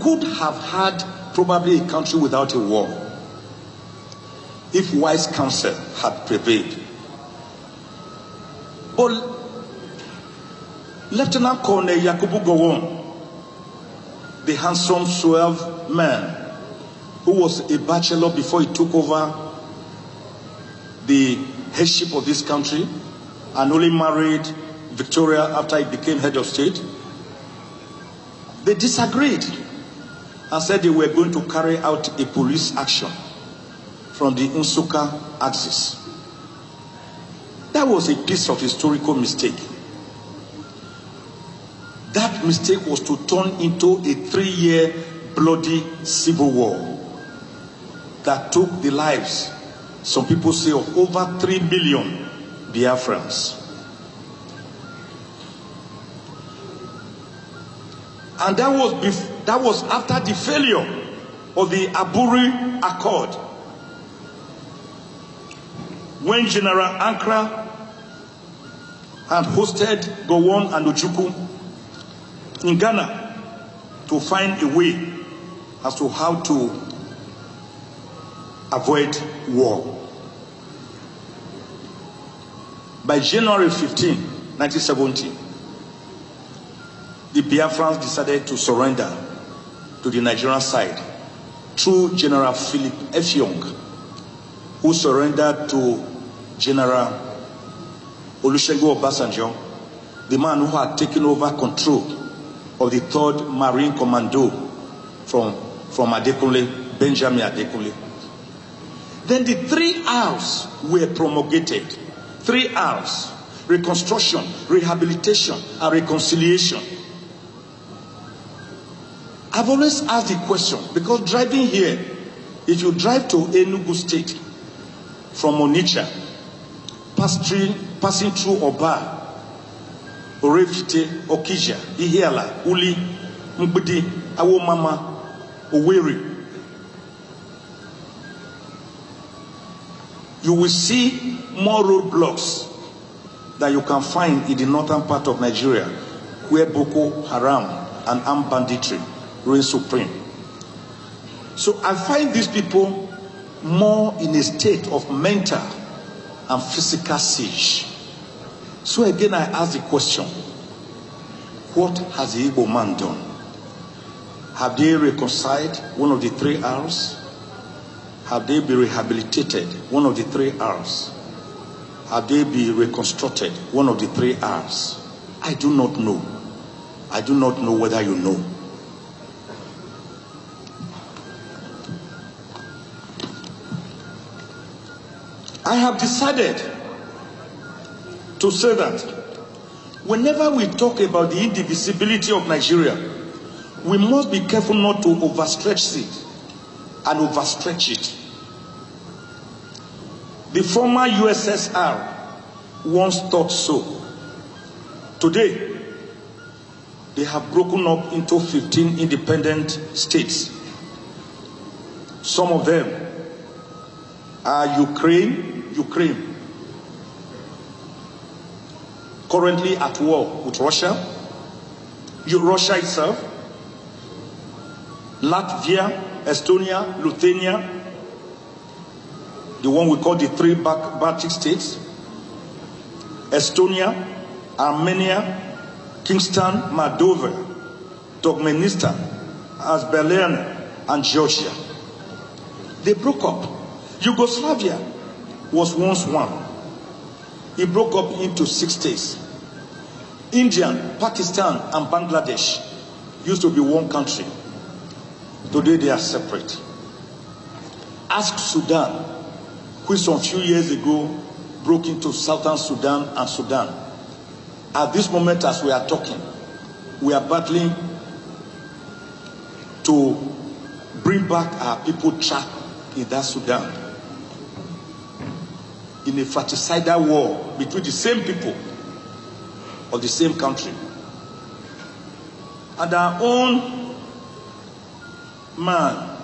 could have had probably a country without a war if wise counsel had prevailed. But Lieutenant Colonel Yakubu Gowon, the handsome, suave man who was a bachelor before he took over the headship of this country and only married Victoria after he became head of state, they disagreed and said they were going to carry out a police action from the Nsukka axis. That was a piece of historical mistake. That mistake was to turn into a 3-year bloody civil war that took the lives, some people say, of over 3 million Biafrans. And that was after the failure of the Aburi Accord, when General Ankara had hosted Gowon and Ojukwu in Ghana to find a way as to how to avoid war. By January 15, 1970, the Biafrans decided to surrender to the Nigerian side through General Philip Effiong, who surrendered to General Olusegun Obasanjo, the man who had taken over control of the 3rd Marine Commando from Adekunle, Benjamin Adekunle. Then the 3 R's were promulgated. 3 R's: reconstruction, rehabilitation, and reconciliation. I've always asked the question, because driving here, if you drive to Enugu State from Onitsha, passing through Oba, Orevite, Okija, Ihiala, Uli, Mbidi, Awomama, Owerri, you will see more roadblocks that you can find in the northern part of Nigeria, where Boko Haram and armed banditry reign supreme. So I find these people more in a state of mental and physical siege. So again, I ask the question, what has the Igbo man done? Have they reconciled? One of the 3 R's? Have they been rehabilitated? One of the 3 R's? Have they been reconstructed? One of the 3 R's? I do not know. I do not know whether you know. I have decided to say that whenever we talk about the indivisibility of Nigeria, we must be careful not to overstretch it and overstretch it. The former USSR once thought so. Today, they have broken up into 15 independent states. Some of them are Ukraine, currently at war with Russia, Russia itself, Latvia, Estonia, Lithuania, the one we call the 3 Baltic states, Estonia, Armenia, Kingston, Moldova, Turkmenistan, Azerbaijan, and Georgia. They broke up. Yugoslavia was once one. It broke up into 6 states. India, Pakistan, and Bangladesh used to be one country. Today they are separate. Ask Sudan, which some few years ago broke into Southern Sudan and Sudan. At this moment, as we are talking, we are battling to bring back our people trapped in that Sudan, in a fratricidal war between the same people of the same country. And our own man,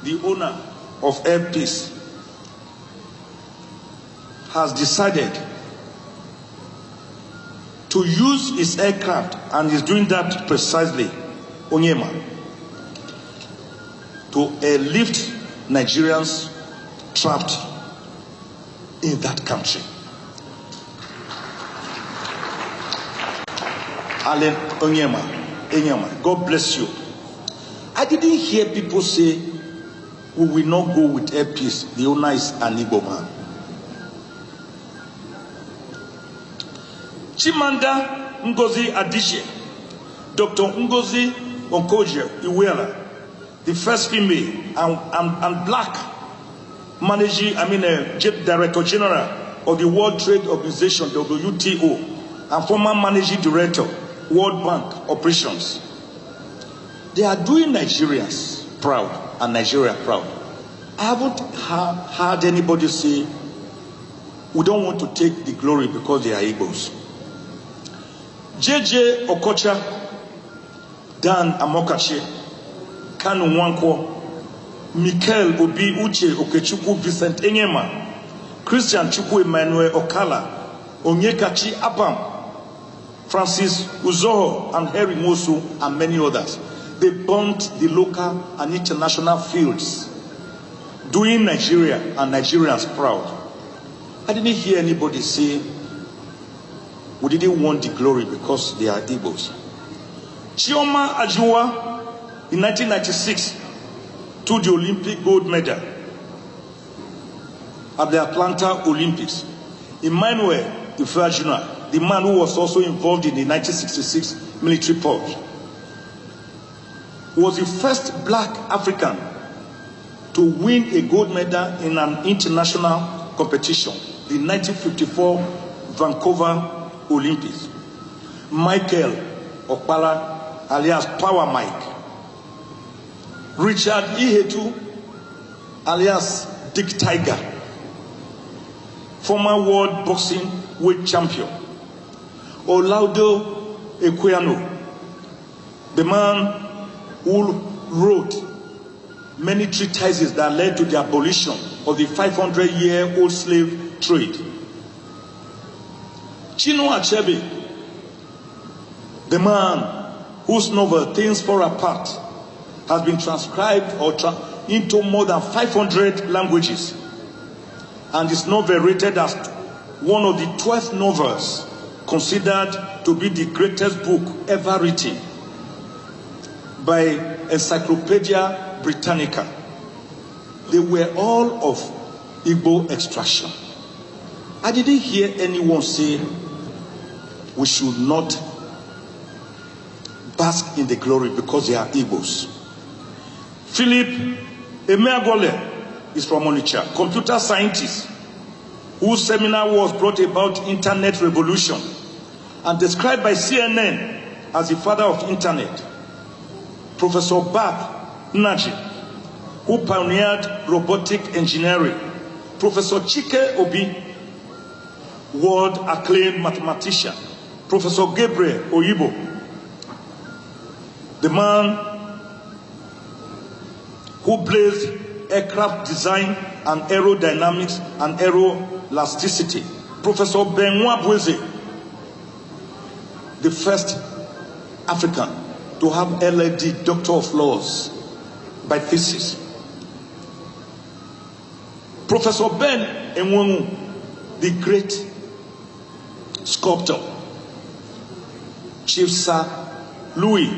the owner of Air Peace, has decided to use his aircraft, and is doing that precisely, Onyema, to airlift Nigerians trapped in that country. Alan Onyema, God bless you. I didn't hear people say, we will not go with air peace. The owner is an Igbo man. Chimanda Ngozi Adichie, Dr. Ngozi Okonjo-Iweala, the first female and black Director General of the World Trade Organization, WTO, and former Managing Director, World Bank Operations. They are doing Nigerians proud and Nigeria proud. I haven't heard anybody say, we don't want to take the glory because they are Igbos. JJ Okocha, Dan Amokachi, Kanu Nwankwo, Mikel Obi Uche Okechukwu Vincent Enyema, Christian Chukwu Emmanuel Okala, Onyekachi Apam, Francis Uzoho and Harry Mosu, and many others. They burnt the local and international fields, doing Nigeria and Nigerians proud. I didn't hear anybody say, we didn't want the glory because they are Igbos. Chioma Ajua, in 1996, took the Olympic gold medal at the Atlanta Olympics. Emmanuel Ifeajuna, the man who was also involved in the 1966 military purge, was the first black African to win a gold medal in an international competition, the 1954 Vancouver Olympics. Michael Okpala, alias Power Mike. Richard Ihetu, alias Dick Tiger, former world boxing weight champion. Olaudo Equiano, the man who wrote many treatises that led to the abolition of the 500-year-old slave trade. Chinua Achebe, the man whose novel Things Fall Apart has been transcribed into more than 500 languages, and is novel rated as one of the 12 novels considered to be the greatest book ever written by Encyclopedia Britannica. They were all of Igbo extraction. I didn't hear anyone say we should not bask in the glory because they are Igbos. Philip Emeagwole is from Onitsha, computer scientist whose seminar was brought about internet revolution and described by CNN as the father of internet. Professor Bab Naji, who pioneered robotic engineering. Professor Chike Obi, world acclaimed mathematician. Professor Gabriel Oyibo, the man who blazed aircraft design and aerodynamics and aeroelasticity. Professor Benoit Boueze, the first African to have LLD, Doctor of Laws, by thesis. Professor Ben Enwonu, the great sculptor. Chief Sir Louis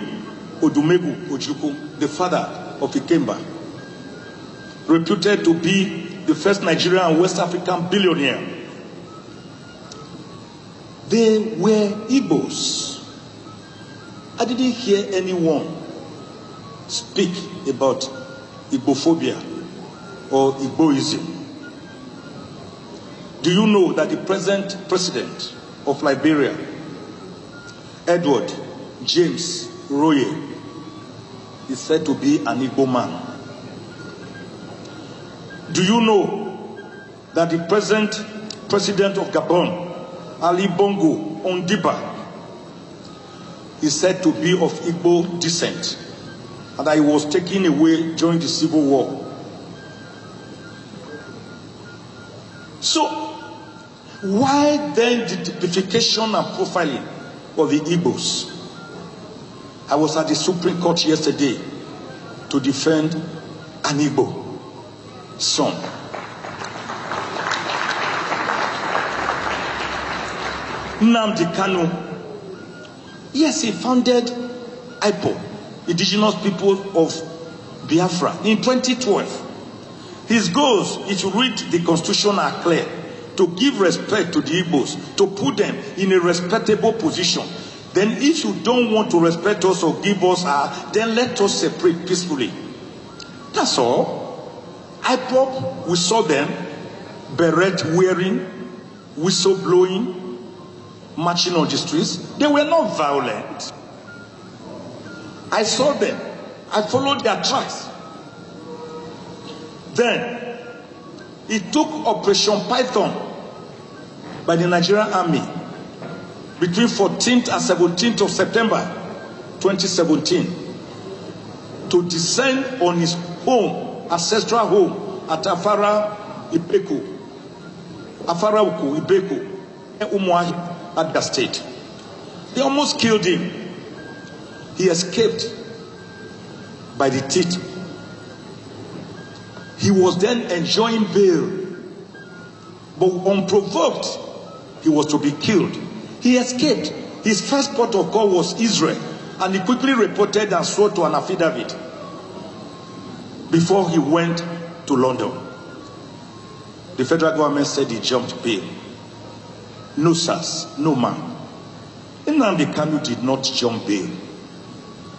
Odumegu Ojukwu, the father of Ikemba, reputed to be the first Nigerian and West African billionaire. They were Igbos. I didn't hear anyone speak about Igbophobia or Igboism. Do you know that the present president of Liberia, Edward James Roye, is said to be an Igbo man? Do you know that the present president of Gabon, Ali Bongo Ondiba, is said to be of Igbo descent, and that he was taken away during the Civil War? So, why then the typification and profiling of the Igbos? I was at the Supreme Court yesterday to defend an Igbo son. Nnamdi Kanu, yes, he founded IPOB, Indigenous People of Biafra, in 2012. His goals is to read the Constitution are clear, to give respect to the Igbos, to put them in a respectable position. Then if you don't want to respect us or give us then let us separate peacefully. That's all. IPOB, we saw them, beret wearing, whistle blowing, marching on the streets. They were not violent. I saw them. I followed their tracks. Then, it took Operation Python by the Nigerian Army between 14th and 17th of September 2017 to descend on his home, ancestral home at Afara Ibeku, Umuahi, at the state. They almost killed him. He escaped by the teeth. He was then enjoying bail, but unprovoked, he was to be killed. He escaped. His first port of call was Israel, and he quickly reported and swore to an affidavit before he went to London. The federal government said he jumped bail. No, sirs, no, ma'am. Nnamdi Kanu did not jump bail.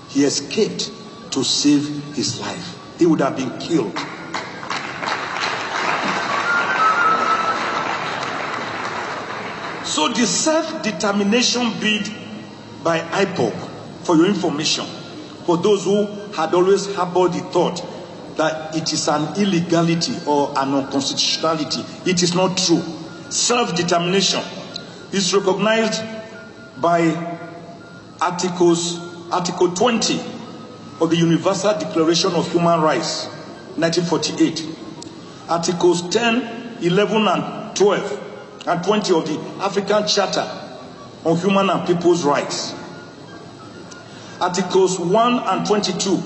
He escaped to save his life. He would have been killed. So the self-determination bid by IPOB, for your information, for those who had always harbored the thought that it is an illegality or an unconstitutionality, it is not true. Self-determination is recognized by Article 20 of the Universal Declaration of Human Rights, 1948. Articles 10, 11, and 12, and 20 of the African Charter on Human and People's Rights. Articles 1 and 22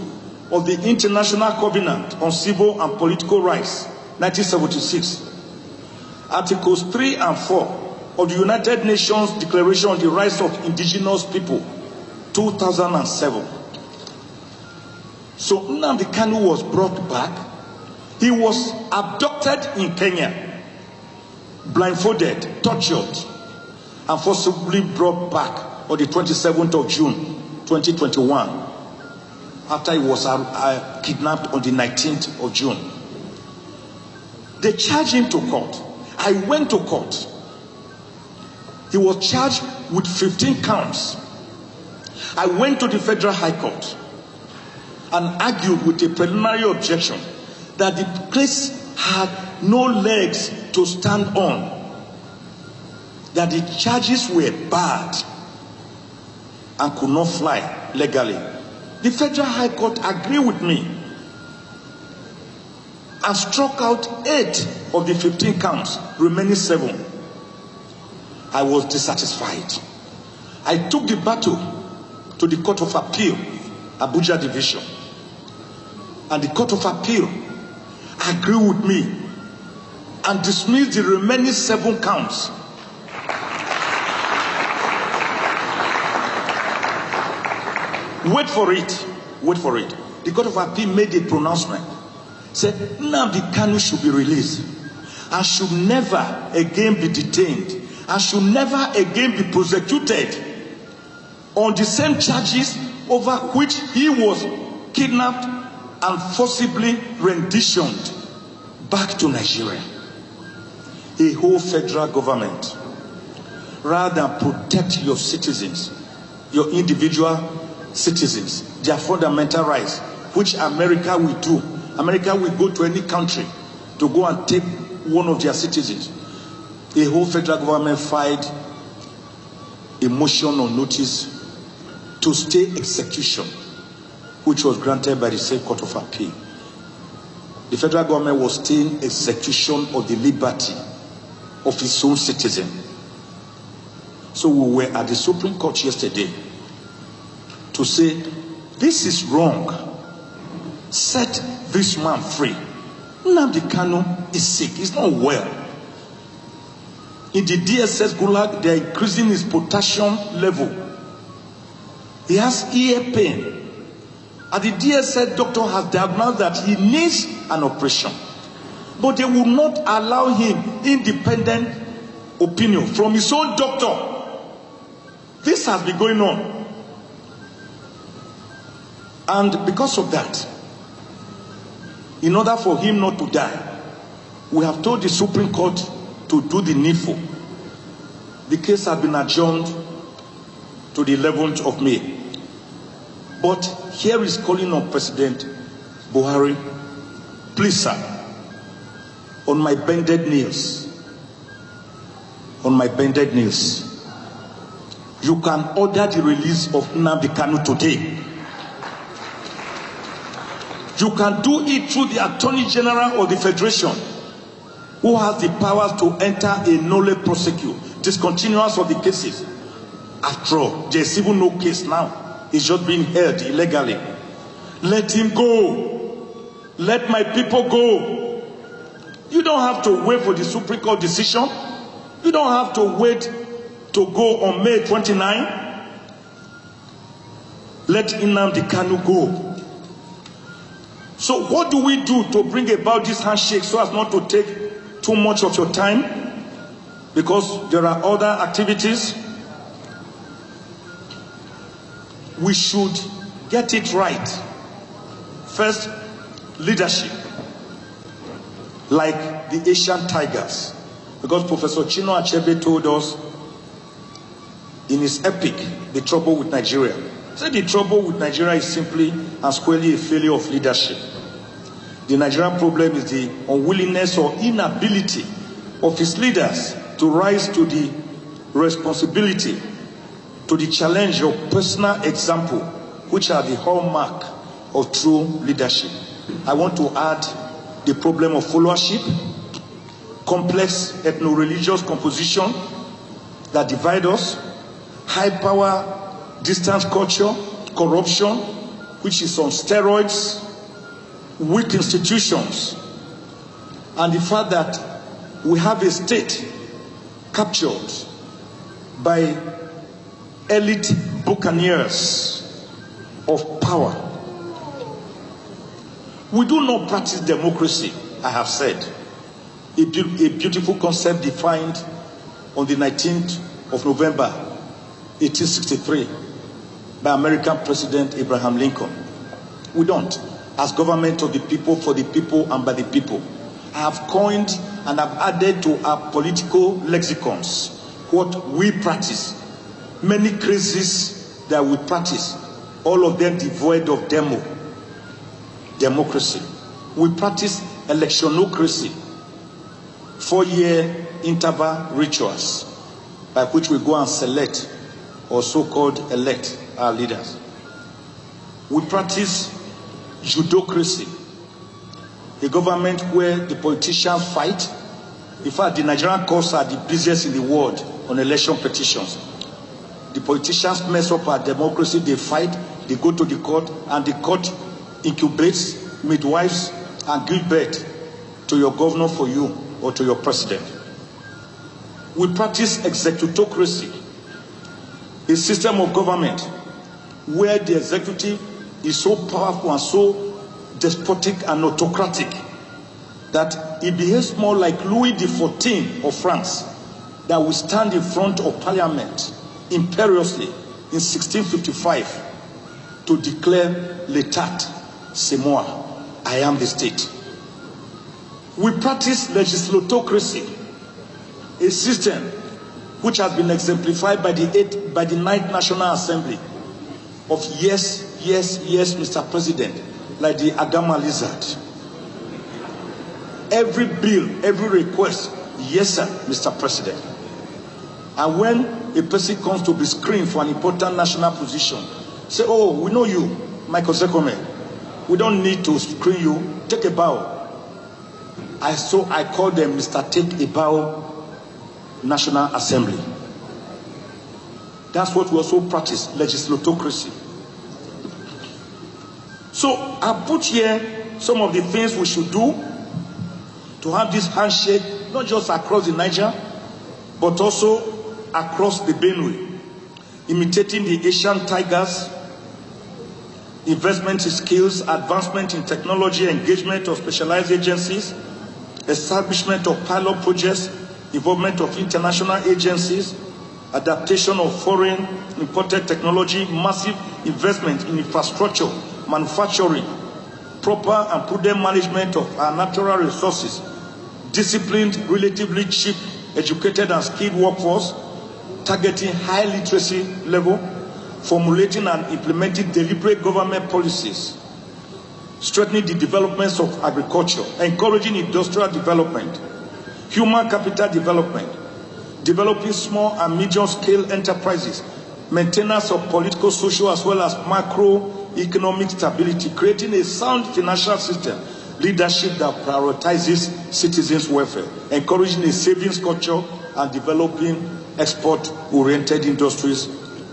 of the International Covenant on Civil and Political Rights, 1976. Articles 3 and 4 of the United Nations Declaration on the Rights of Indigenous People, 2007. So Nnamdi Kanu was brought back. He was abducted in Kenya, blindfolded, tortured, and forcibly brought back on the 27th of June, 2021, after he was kidnapped on the 19th of June. They charged him to court. I went to court. He was charged with 15 counts. I went to the Federal High Court and argued with a preliminary objection that the case had no legs to stand on, that the charges were bad and could not fly legally. The Federal High Court agreed with me and struck out 8 of the 15 counts, remaining 7. I was dissatisfied. I took the battle to the Court of Appeal, Abuja Division, and the Court of Appeal agreed with me and dismissed the remaining 7 counts. Wait for it. Wait for it. The Court of Appeal made a pronouncement. Said Nnamdi Kanu should be released and should never again be detained and should never again be prosecuted on the same charges over which he was kidnapped and forcibly renditioned back to Nigeria. A whole federal government, rather than protect your citizens, your individual citizens, their fundamental rights, which America will do. America will go to any country to go and take one of their citizens. A whole federal government filed a motion on notice to stay execution, which was granted by the same Court of Appeal. The federal government was staying execution of the liberty of its own citizen. So we were at the Supreme Court yesterday to say, this is wrong. Set this man free. Nnamdi Kanu is sick. He's not well. In the DSS gulag, they are increasing his potassium level. He has ear pain. And the DSS doctor has diagnosed that he needs an operation. But they will not allow him independent opinion from his own doctor. This has been going on. And because of that, in order for him not to die, we have told the Supreme Court to do the needful. The case has been adjourned to the 11th of May. But here is calling on President Buhari, please, sir, on my bended knees, you can order the release of Nnamdi Kanu today. You can do it through the Attorney General of the Federation, who has the powers to enter a nolle prosecute, discontinuance of the cases. After all, there is even no case now. It's just being held illegally. Let him go. Let my people go. You don't have to wait for the Supreme Court decision. You don't have to wait to go on May 29. Let Nnamdi Kanu go. So what do we do to bring about this handshake so as not to take too much of your time? Because there are other activities. We should get it right. First, leadership. Like the Asian tigers. Because Professor Chino Achebe told us in his epic, The Trouble with Nigeria. He said the trouble with Nigeria is simply and squarely a failure of leadership. The Nigerian problem is the unwillingness or inability of its leaders to rise to the responsibility, to the challenge of personal example, which are the hallmark of true leadership. I want to add the problem of followership, complex ethno-religious composition that divide us, high power, distance culture, corruption, which is on steroids, weak institutions, and the fact that we have a state captured by elite buccaneers of power. We do not practice democracy, I have said. A beautiful concept defined on the 19th of November, 1863, by American President Abraham Lincoln. We don't. As government of the people, for the people, and by the people. I have coined and have added to our political lexicons what we practice. Many crazes that we practice, all of them devoid of democracy. We practice electionocracy, 4-year interval rituals by which we go and select or so-called elect our leaders. We practice judocracy, a government where the politicians fight. In fact, the Nigerian courts are the busiest in the world on election petitions. The politicians mess up our democracy, they fight, they go to the court, and the court incubates midwives and give birth to your governor for you or to your president. We practice executocracy, a system of government where the executive is so powerful and so despotic and autocratic that it behaves more like Louis XIV of France, that will stand in front of Parliament imperiously in 1655 to declare l'état, c'est moi, I am the state. We practice legislatocracy, a system which has been exemplified by the 9th National Assembly of yes, yes, yes, Mr. President, like the Agama lizard. Every bill, every request, yes, sir, Mr. President. And when a person comes to be screened for an important national position, say, oh, we know you, Mike Ozekhome. We don't need to screen you. Take a bow. I call them Mr. Take a Bow National Assembly. That's what we also practice, legislatocracy. So I put here some of the things we should do to have this handshake, not just across the Niger, but also across the Benue, imitating the Asian tigers, investment in skills, advancement in technology, engagement of specialized agencies, establishment of pilot projects, involvement of international agencies, adaptation of foreign imported technology, massive investment in infrastructure, manufacturing, proper and prudent management of our natural resources, disciplined, relatively cheap, educated and skilled workforce, targeting high literacy level, formulating and implementing deliberate government policies, strengthening the developments of agriculture, encouraging industrial development, human capital development, developing small and medium-scale enterprises, maintenance of political, social, as well as macroeconomic stability, creating a sound financial system, leadership that prioritizes citizens' welfare, encouraging a savings culture, and developing export-oriented industries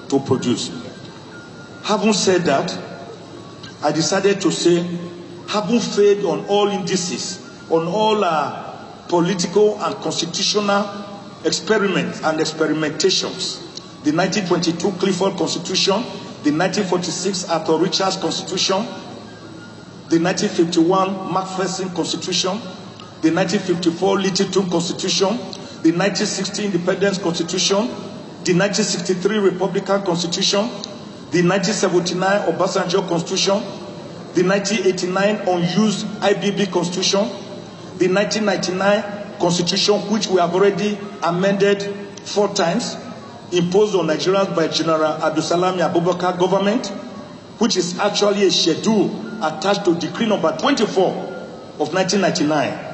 to produce. Having said that, I decided to say, having failed on all indices, on all political and constitutional experiments and experimentations, the 1922 Clifford Constitution, the 1946 Arthur Richards Constitution, the 1951 Macpherson Constitution, the 1954 Littleton Constitution, the 1960 Independence Constitution, the 1963 Republican Constitution, the 1979 Obasanjo Constitution, the 1989 unused IBB Constitution, the 1999 Constitution, which we have already amended 4 times, imposed on Nigerians by General Abdulsalami Abubakar government, which is actually a schedule attached to Decree number 24 of 1999.